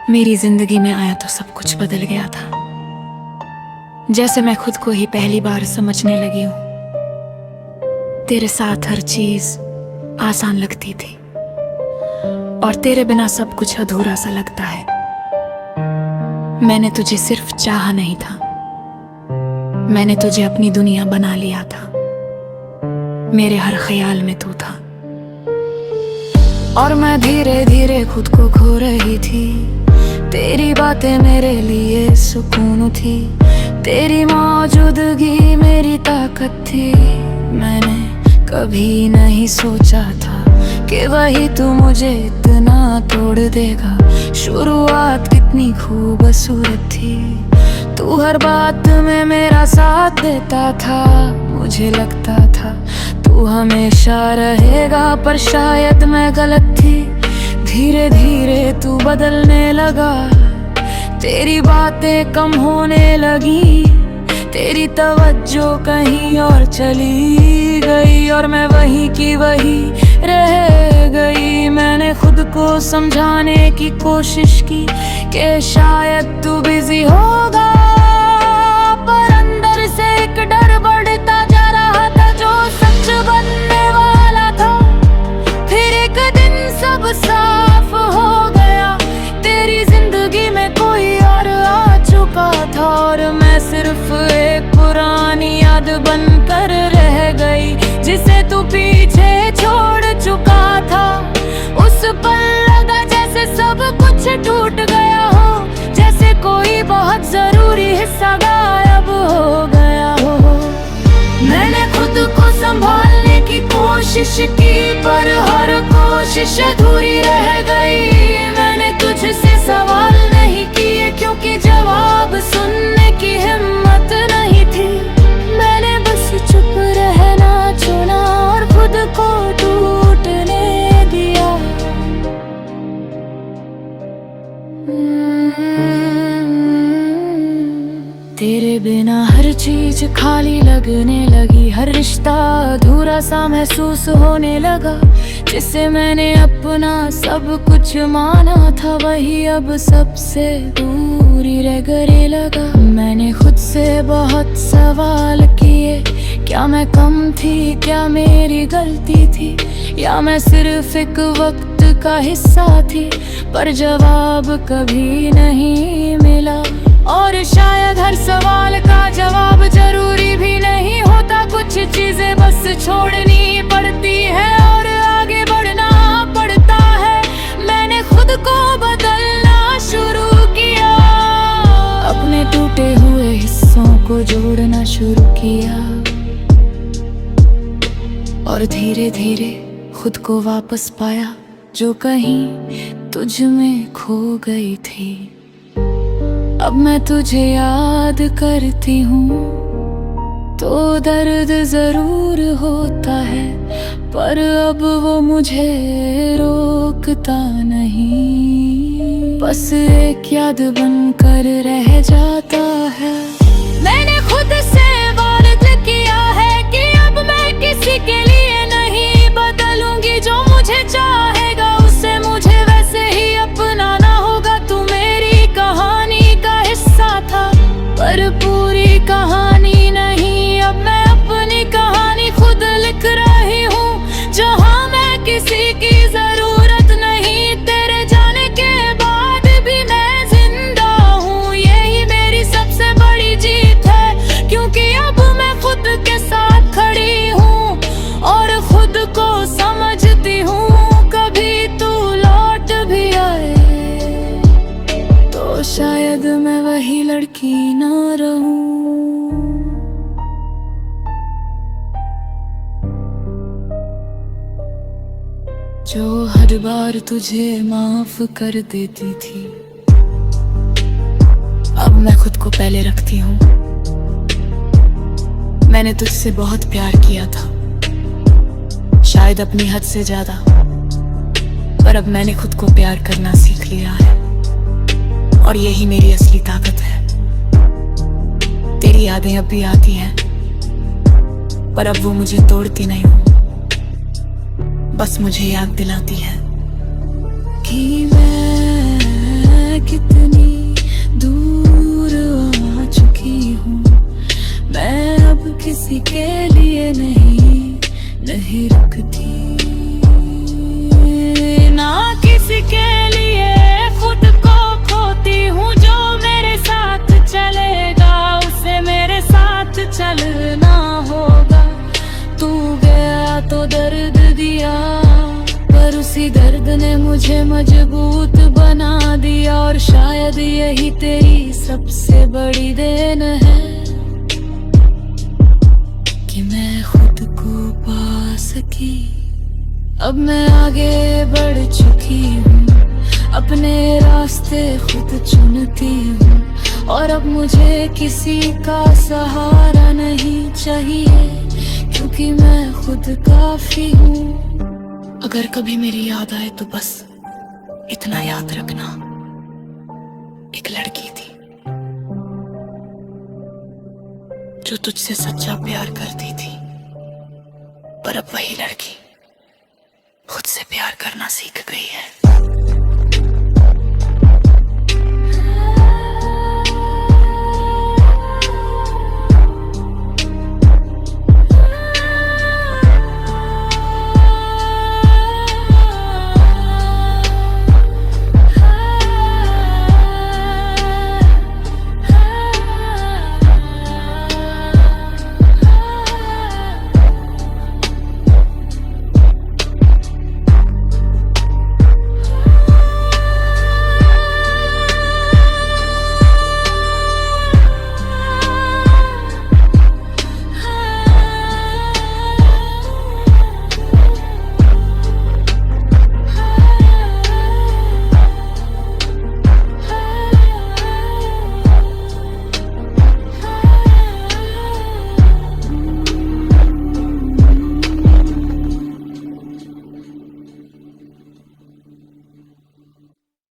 मेरी जिंदगी में आया तो सब कुछ बदल गया था। जैसे मैं खुद को ही पहली बार समझने लगी हूँ। तेरे साथ हर चीज आसान लगती थी और तेरे बिना सब कुछ अधूरा सा लगता है। मैंने तुझे सिर्फ चाहा नहीं था, मैंने तुझे अपनी दुनिया बना लिया था। मेरे हर ख्याल में तू था और मैं धीरे धीरे खुद को खो रही थी। तेरी बातें मेरे लिए सुकून थी, तेरी मौजूदगी मेरी ताकत थी। मैंने कभी नहीं सोचा था कि वही तू मुझे इतना तोड़ देगा। शुरुआत कितनी खूबसूरत थी, तू हर बात में मेरा साथ देता था। मुझे लगता था तू हमेशा रहेगा, पर शायद मैं गलत थी। धीरे धीरे तू बदलने लगा, तेरी बातें कम होने लगी, तेरी तवज्जो कहीं और चली गई और मैं वहीं की वहीं रह गई। मैंने खुद को समझाने की कोशिश की कि शायद तू बिजी होगा, पर अंदर से एक डर बढ़ता जा रहा था जो सच बनने वाला था। फिर एक दिन सब साफ हो गया, तेरी जिंदगी में कोई और आ चुका था और मैं सिर्फ एक पुरानी याद बनकर रह गई, जिसे तू पीछे छोड़ चुका था। उस पल लगा जैसे सब कुछ टूट गया हो, जैसे कोई बहुत जरूरी हिस्सा गायब हो गया हो। मैंने खुद को संभालने की कोशिश की, पर हर कोशिश अधूरी रह गई। मैंने तुझसे सवाल नहीं किए क्योंकि जवाब सुनने की हिम्मत नहीं थी। मैंने बस चुप रहना चुना और खुद को टूटने दिया। तेरे बिना हर चीज खाली लगने लगी, हर रिश्ता अधूरा सा महसूस होने लगा। जिसे मैंने अपना सब कुछ माना था, वही अब सबसे दूरी रह गए लगा। मैंने खुद से बहुत सवाल किए, क्या मैं कम थी, क्या मेरी गलती थी, या मैं सिर्फ एक वक्त का हिस्सा थी, पर जवाब कभी नहीं मिला। और शायद हर सवाल का जवाब जरूरी भी नहीं होता, कुछ चीजें बस छोड़नी पड़ती है और आगे बढ़ना पड़ता है। मैंने खुद को बदलना शुरू किया, अपने टूटे हुए हिस्सों को जोड़ना शुरू किया और धीरे धीरे खुद को वापस पाया, जो कहीं तुझ में खो गई थी। अब मैं तुझे याद करती हूँ तो दर्द जरूर होता है, पर अब वो मुझे रोकता नहीं, बस एक याद बनकर रह जाता है। मैंने खुद से वादा किया है कि अब मैं किसी के लिए नहीं बदलूंगी, जो मुझे चाहेगा उसे मुझे वैसे ही अपनाना होगा। तू मेरी कहानी का हिस्सा था, पर पूरी कहानी नहीं। अब मैं अपनी कहानी खुद लिख रही हूँ, जहाँ मैं किसी की जरूरत नहीं। तेरे जाने के बाद भी मैं जिंदा हूँ, यही मेरी सबसे बड़ी जीत है, क्योंकि अब मैं खुद के साथ खड़ी हूँ और खुद को समझती हूँ। कभी तू लौट भी आए तो शायद मैं वही लड़की ना रहूं। जो हर बार तुझे माफ कर देती थी, अब मैं खुद को पहले रखती हूँ। मैंने तुझसे बहुत प्यार किया था, शायद अपनी हद से ज्यादा, पर अब मैंने खुद को प्यार करना सीख लिया है और यही मेरी असली ताकत है। तेरी यादें अब भी आती हैं, पर अब वो मुझे तोड़ती नहीं हूँ, बस मुझे याद दिलाती है कि मैं मुझे मजबूत बना दिया, और शायद यही तेरी सबसे बड़ी देन है कि मैं खुद को पा सकी। अब मैं आगे बढ़ चुकी हूँ, अपने रास्ते खुद चुनती हूँ, और अब मुझे किसी का सहारा नहीं चाहिए, क्योंकि मैं खुद काफी हूँ। अगर कभी मेरी याद आए तो बस इतना याद रखना, एक लड़की थी जो तुझसे सच्चा प्यार करती थी, पर अब वही लड़की खुद से प्यार करना सीख गई है।